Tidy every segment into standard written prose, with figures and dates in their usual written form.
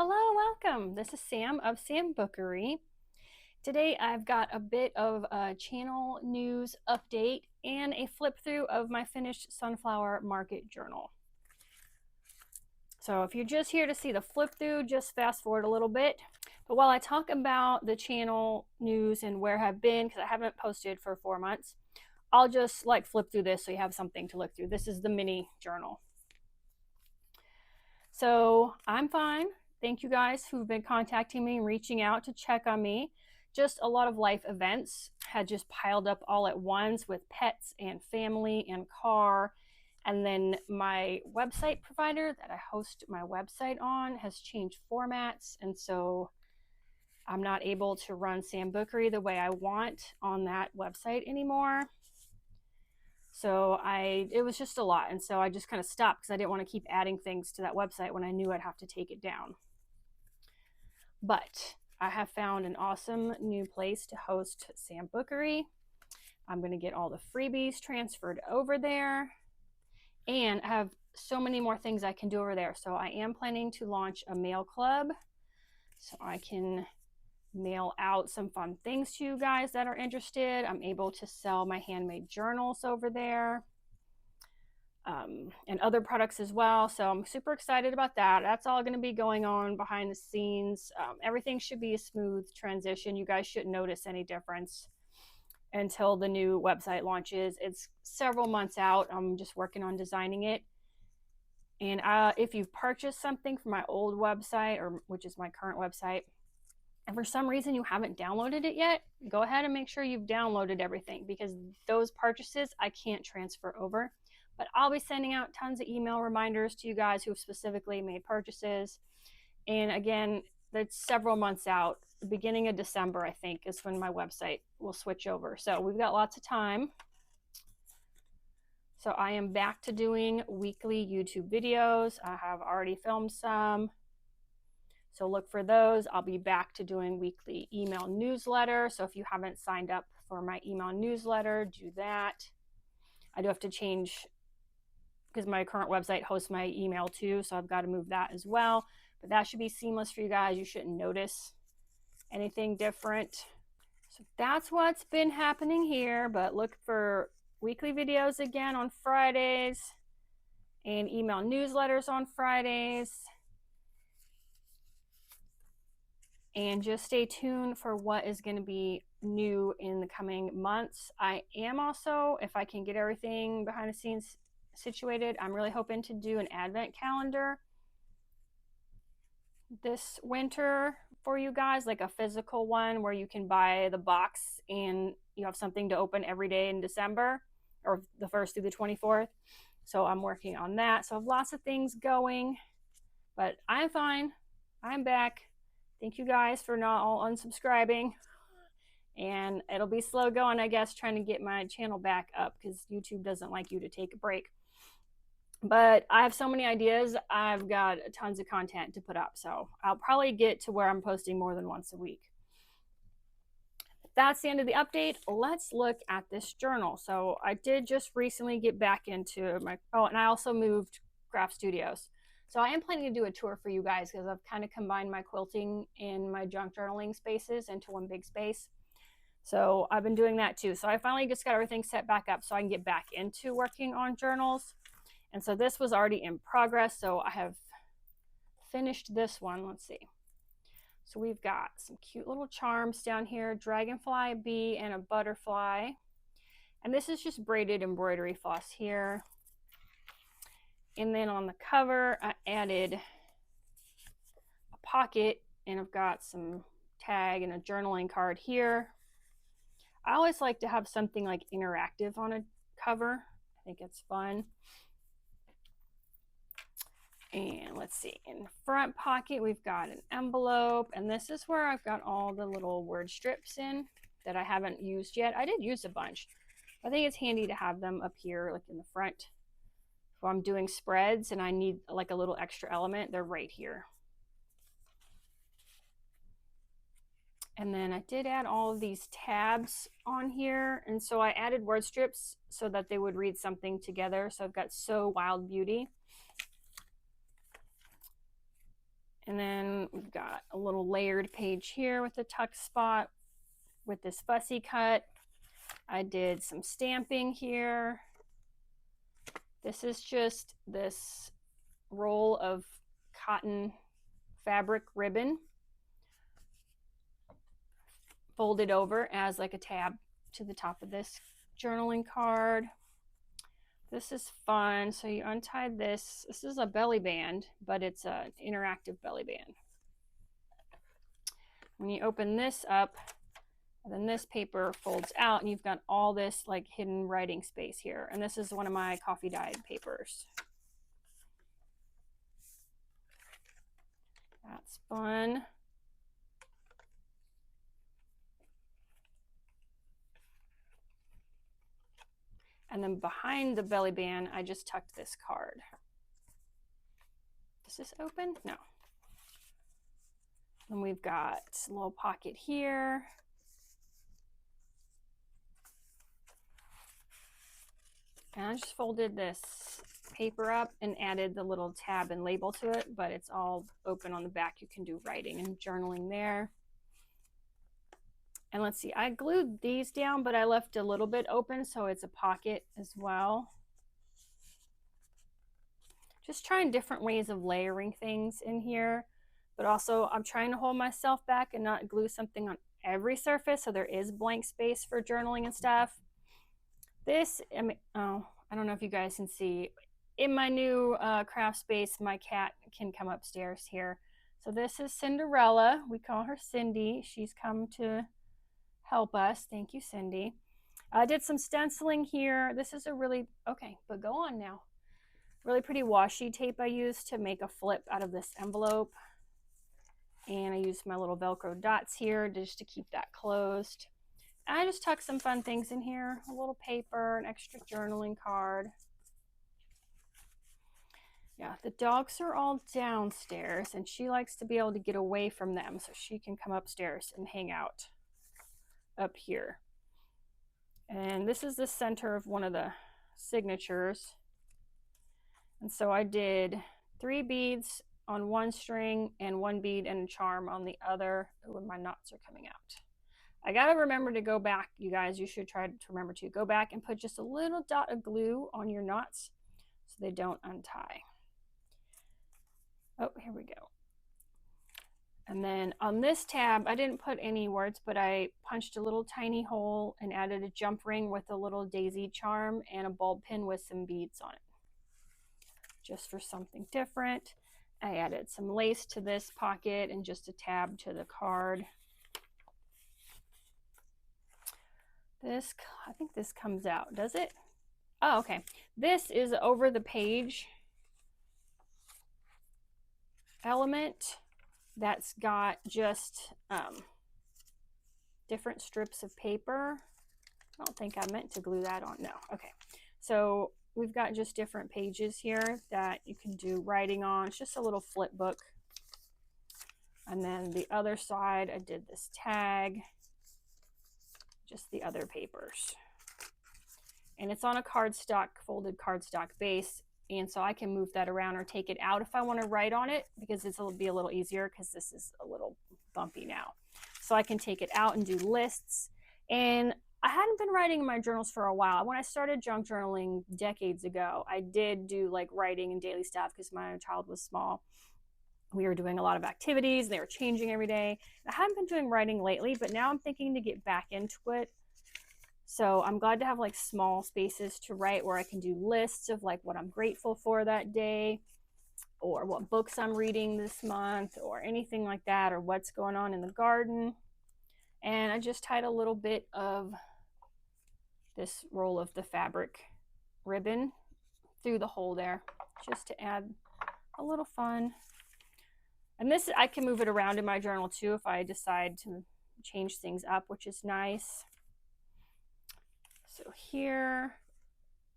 Hello, welcome. This is Sam of Sambookery. Today I've got a bit of a channel news update and a flip through of my finished sunflower market journal. So if you're just here to see the flip through, just fast forward a little bit. But while I talk about the channel news and where I've been, because I haven't posted for 4 months, I'll just flip through this so you have something to look through. This is the mini journal. So I'm fine. Thank you guys who've been contacting me and reaching out to check on me. Just a lot of life events had just piled up all at once with pets and family and car. And then my website provider that I host my website on has changed formats. And so I'm not able to run Sambookery the way I want on that website anymore. So it was just a lot. And so I just kind of stopped because I didn't want to keep adding things to that website when I knew I'd have to take it down. But I have found an awesome new place to host Sambookery. I'm going to get all the freebies transferred over there. And I have so many more things I can do over there. So I am planning to launch a mail club so I can mail out some fun things to you guys that are interested. I'm able to sell my handmade journals over there. And other products as well. So I'm super excited about that. That's all going to be going on behind the scenes. Everything should be a smooth transition. You guys shouldn't notice any difference until the new website launches. It's several months out. I'm just working on designing it. And if you've purchased something from my old website, or which is my current website, and for some reason you haven't downloaded it yet, go ahead and make sure you've downloaded everything, because those purchases I can't transfer over. But I'll be sending out tons of email reminders to you guys who have specifically made purchases. And again, that's several months out. The beginning of December, I think, is when my website will switch over. So we've got lots of time. So I am back to doing weekly YouTube videos. I have already filmed some. So look for those. I'll be back to doing weekly email newsletter. So if you haven't signed up for my email newsletter, do that. I do have to change, because my current website hosts my email too, so I've got to move that as well. But that should be seamless for you guys. You shouldn't notice anything different. So that's what's been happening here. But look for weekly videos again on Fridays and email newsletters on Fridays. And just stay tuned for what is going to be new in the coming months. I am also, if I can get everything behind the scenes situated, I'm really hoping to do an advent calendar this winter for you guys, like a physical one where you can buy the box and you have something to open every day in December, or the 1st through the 24th. So I'm working on that. So I have lots of things going, but I'm fine. I'm back. Thank you guys for not all unsubscribing. And it'll be slow going, I guess, trying to get my channel back up, because YouTube doesn't like you to take a break. But I have so many ideas. I've got tons of content to put up. So I'll probably get to where I'm posting more than once a week. That's the end of the update. Let's look at this journal. So I did just recently get back into my, and I also moved craft studios. So I am planning to do a tour for you guys, because I've kind of combined my quilting and my junk journaling spaces into one big space. So I've been doing that too. So I finally just got everything set back up so I can get back into working on journals. And so this was already in progress. So I have finished this one. Let's see. So we've got some cute little charms down here, dragonfly, bee, and a butterfly. And this is just braided embroidery floss here. And then on the cover, I added a pocket, and I've got some tag and a journaling card here. I always like to have something like interactive on a cover. I think it's fun. And let's see, in the front pocket, we've got an envelope, and this is where I've got all the little word strips in that I haven't used yet. I did use a bunch. I think it's handy to have them up here, like in the front. If I'm doing spreads and I need like a little extra element, they're right here. And then I did add all of these tabs on here. And so I added word strips so that they would read something together. So I've got So Wild Beauty. And then got a little layered page here with a tuck spot with this fussy cut. I did some stamping here. This is just this roll of cotton fabric ribbon folded over as like a tab to the top of this journaling card. This is fun. So you untie this. This is a belly band, but it's an interactive belly band. When you open this up, and then this paper folds out and you've got all this like hidden writing space here. And this is one of my coffee dyed papers. That's fun. And then behind the belly band, I just tucked this card. Does this open? No. And we've got a little pocket here. And I just folded this paper up and added the little tab and label to it, but it's all open on the back. You can do writing and journaling there. And let's see, I glued these down, but I left a little bit open, so it's a pocket as well. Just trying different ways of layering things in here, but also I'm trying to hold myself back and not glue something on every surface, so there is blank space for journaling and stuff. This, I mean, oh, I don't know if you guys can see. In my new craft space, my cat can come upstairs here. So this is Cinderella. We call her Cindy. She's come to help us. Thank you, Cindy. I did some stenciling here. This is a really, okay, but go on now. Really pretty washi tape I used to make a flip out of this envelope. And I used my little Velcro dots here just to keep that closed. I just tucked some fun things in here, a little paper, an extra journaling card. Yeah, the dogs are all downstairs and she likes to be able to get away from them so she can come upstairs and hang out up here. And this is the center of one of the signatures. And so I did 3 beads on one string and 1 bead and a charm on the other. Ooh, my knots are coming out. I gotta remember to go back, you guys. You should try to remember to go back and put just a little dot of glue on your knots so they don't untie. Oh, here we go. And then on this tab, I didn't put any words, but I punched a little tiny hole and added a jump ring with a little daisy charm and a bulb pin with some beads on it, just for something different. I added some lace to this pocket and just a tab to the card. This, I think this comes out, does it? Oh, okay. This is over the page element that's got just different strips of paper. I don't think I meant to glue that on. No. Okay. So we've got just different pages here that you can do writing on. It's just a little flip book. And then the other side, I did this tag. Just the other papers. And it's on a cardstock, folded cardstock base. And so I can move that around or take it out if I want to write on it, because this will be a little easier because this is a little bumpy now. So I can take it out and do lists. And I hadn't been writing in my journals for a while. When I started junk journaling decades ago, I did do like writing and daily stuff because my child was small. We were doing a lot of activities. They were changing every day. I haven't been doing writing lately, but now I'm thinking to get back into it. So I'm glad to have like small spaces to write where I can do lists of like what I'm grateful for that day, or what books I'm reading this month, or anything like that, or what's going on in the garden. And I just tied a little bit of this roll of the fabric ribbon through the hole there, just to add a little fun. And this, I can move it around in my journal too if I decide to change things up, which is nice. So here,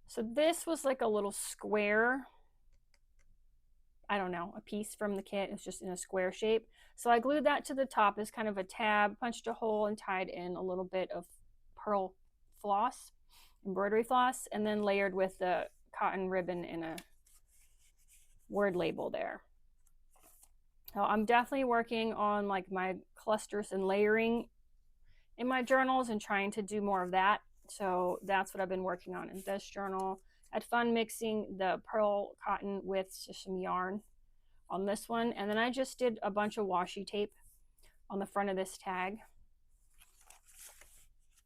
so this was like a little square, I don't know, a piece from the kit. It's just in a square shape. So I glued that to the top as kind of a tab, punched a hole and tied in a little bit of pearl floss, embroidery floss, and then layered with the cotton ribbon and a word label there. So I'm definitely working on like my clusters and layering in my journals and trying to do more of that. So that's what I've been working on in this journal. I had fun mixing the pearl cotton with some yarn on this one. And then I just did a bunch of washi tape on the front of this tag.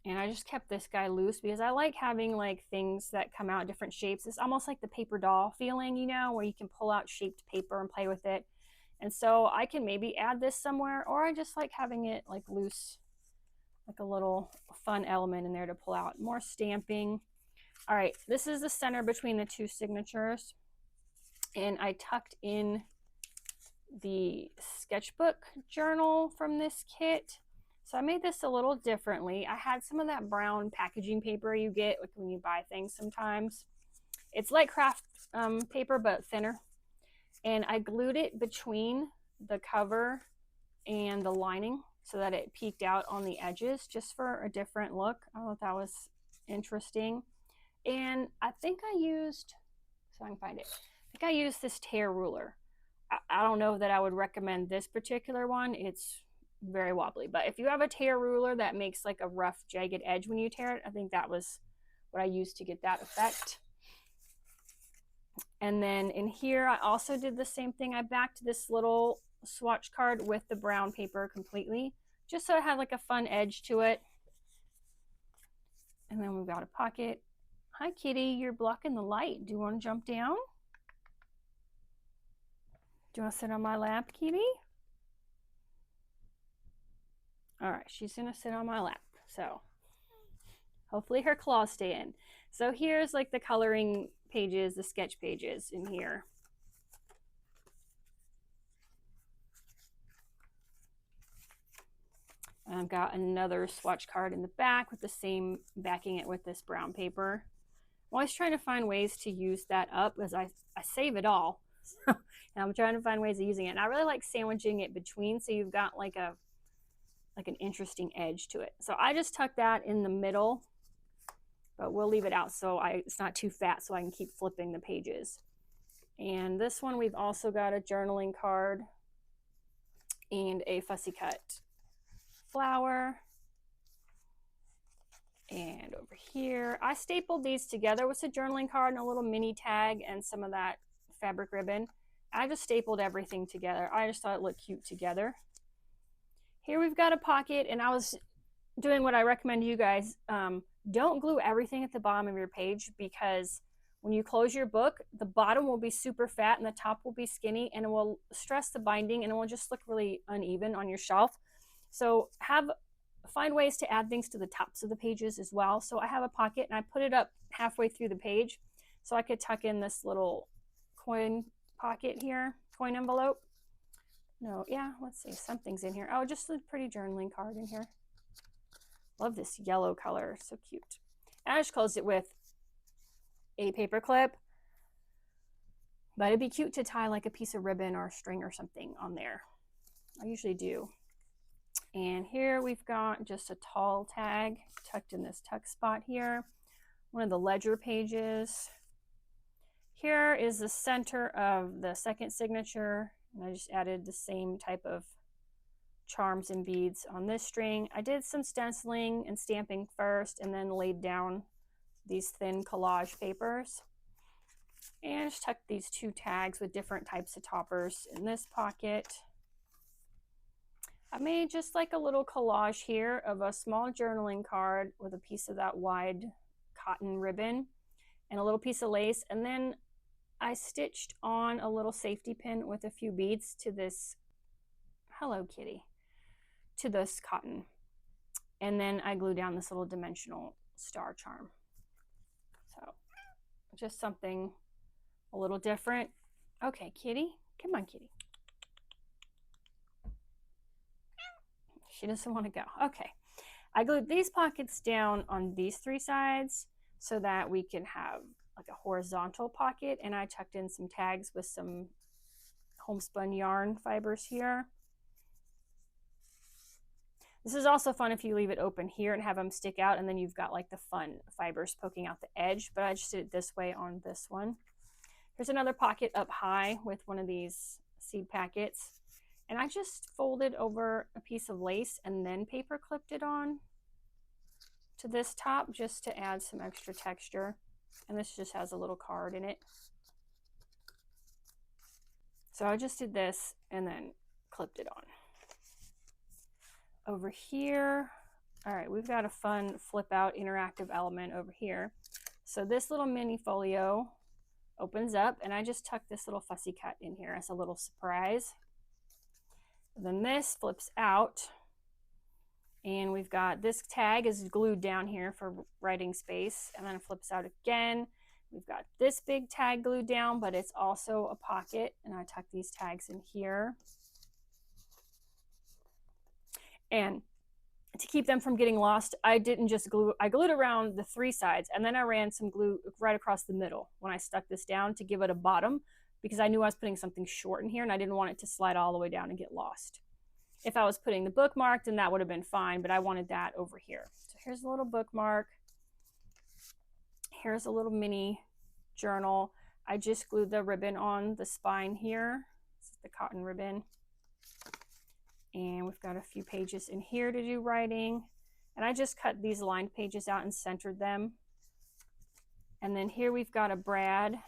And I just kept this guy loose because I like having like things that come out different shapes. It's almost like the paper doll feeling, you know, where you can pull out shaped paper and play with it. And so I can maybe add this somewhere, or I just like having it like loose, like a little fun element in there to pull out. More stamping. All right, this is the center between the two signatures. And I tucked in the sketchbook journal from this kit. So I made this a little differently. I had some of that brown packaging paper you get like when you buy things sometimes. It's like craft paper, but thinner. And I glued it between the cover and the lining so that it peeked out on the edges just for a different look. I thought that was interesting. And I think I used, so I can find it, I think I used this tear ruler. I don't know that I would recommend this particular one. It's very wobbly, but if you have a tear ruler that makes like a rough jagged edge when you tear it, I think that was what I used to get that effect. And then in here I also did the same thing. I backed this little swatch card with the brown paper completely, just so it had like a fun edge to it. And then we've got a pocket. Hi kitty, you're blocking the light. Do you want to jump down? Do you want to sit on my lap, kitty? All right, she's gonna sit on my lap. So hopefully her claws stay in. So here's like the coloring pages, the sketch pages in here. And I've got another swatch card in the back with the same, backing it with this brown paper. I'm always trying to find ways to use that up because I save it all. And I'm trying to find ways of using it. And I really like sandwiching it between so you've got like an interesting edge to it. So I just tuck that in the middle, but we'll leave it out so it's not too fat so I can keep flipping the pages. And this one we've also got a journaling card and a fussy cut flower. And over here, I stapled these together with a journaling card and a little mini tag and some of that fabric ribbon. I just stapled everything together. I just thought it looked cute together. Here we've got a pocket, and I was doing what I recommend to you guys. Don't glue everything at the bottom of your page, because when you close your book, the bottom will be super fat and the top will be skinny, and it will stress the binding and it will just look really uneven on your shelf. So find ways to add things to the tops of the pages as well. So I have a pocket and I put it up halfway through the page so I could tuck in this little coin pocket here, coin envelope. No, yeah, let's see, something's in here. Oh, just a pretty journaling card in here. Love this yellow color, so cute. And I just closed it with a paper clip, but it'd be cute to tie like a piece of ribbon or string or something on there. I usually do. And here we've got just a tall tag tucked in this tuck spot here. One of the ledger pages. Here is the center of the second signature, and I just added the same type of charms and beads on this string. I did some stenciling and stamping first and then laid down these thin collage papers. And just tucked these two tags with different types of toppers in this pocket. I made just like a little collage here of a small journaling card with a piece of that wide cotton ribbon and a little piece of lace, and then I stitched on a little safety pin with a few beads to this, hello kitty, to this cotton. And then I glued down this little dimensional star charm. So just something a little different. Okay, kitty, come on kitty. She doesn't want to go. Okay. I glued these pockets down on these three sides so that we can have like a horizontal pocket, and I tucked in some tags with some homespun yarn fibers here. This is also fun if you leave it open here and have them stick out, and then you've got like the fun fibers poking out the edge, but I just did it this way on this one. Here's another pocket up high with one of these seed packets. And I just folded over a piece of lace and then paper clipped it on to this top just to add some extra texture. And this just has a little card in it. So I just did this and then clipped it on. Over here, all right, we've got a fun flip out interactive element over here. So this little mini folio opens up and I just tucked this little fussy cut in here as a little surprise. And then this flips out and we've got this tag is glued down here for writing space, and then it flips out again. We've got this big tag glued down, but it's also a pocket, and I tuck these tags in here. And to keep them from getting lost, I didn't just glue, I glued around the 3 sides, and then I ran some glue right across the middle when I stuck this down to give it a bottom, because I knew I was putting something short in here and I didn't want it to slide all the way down and get lost. If I was putting the bookmark, then that would have been fine, but I wanted that over here. So here's a little bookmark. Here's a little mini journal. I just glued the ribbon on the spine here. This is the cotton ribbon. And we've got a few pages in here to do writing. And I just cut these lined pages out and centered them. And then here we've got a brad,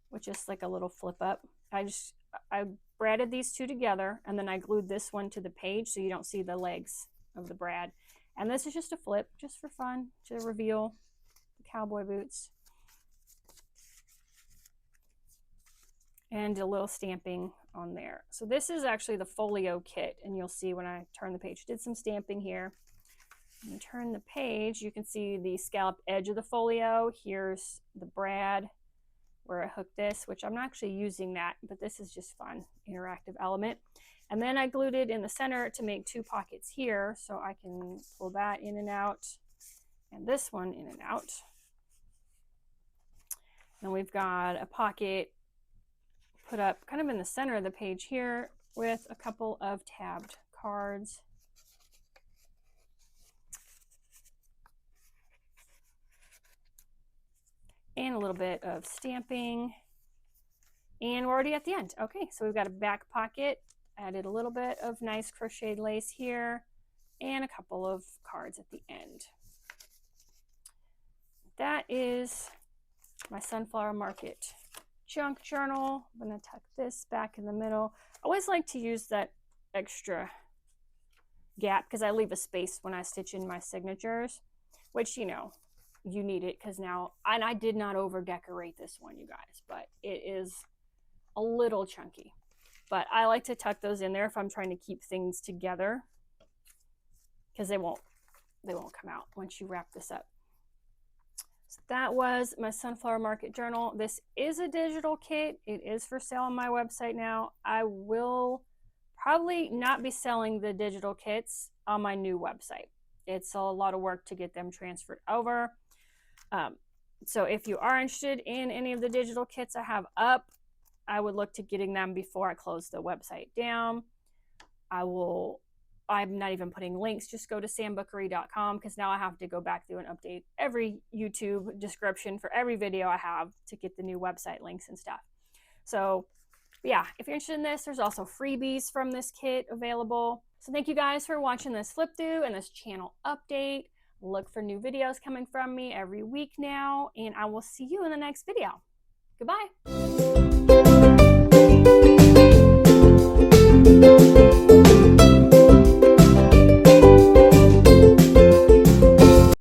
which is like a little flip up. I braided these 2 together, and then I glued this one to the page so you don't see the legs of the brad. And this is just a flip, just for fun, to reveal the cowboy boots. And a little stamping on there. So this is actually the folio kit, and you'll see when I turn the page. Did some stamping here. When you turn the page, you can see the scalloped edge of the folio. Here's the brad where I hooked this, which I'm not actually using that, but this is just fun, interactive element. And then I glued it in the center to make 2 pockets here, so I can pull that in and out, and this one in and out. And we've got a pocket put up kind of in the center of the page here with a couple of tabbed cards. And a little bit of stamping, and we're already at the end. Okay, so we've got a back pocket, added a little bit of nice crocheted lace here, and a couple of cards at the end. That is my Sunflower Market junk journal. I'm going to tuck this back in the middle. I always like to use that extra gap because I leave a space when I stitch in my signatures, which, you know, you need it because now, and I did not over decorate this one, you guys, but it is a little chunky. But I like to tuck those in there if I'm trying to keep things together, because they won't come out once you wrap this up. So that was my Sunflower Market journal. This is a digital kit. It is for sale on my website now. I will probably not be selling the digital kits on my new website. It's a lot of work to get them transferred over. So if you are interested in any of the digital kits I have up, I would look to getting them before I close the website down. I'm not even putting links, just go to sambookery.com, because now I have to go back through and update every YouTube description for every video I have to get the new website links and stuff. So yeah, if you're interested in this, there's also freebies from this kit available. So thank you guys for watching this flip through and this channel update. Look for new videos coming from me every week now, and I will see you in the next video. Goodbye.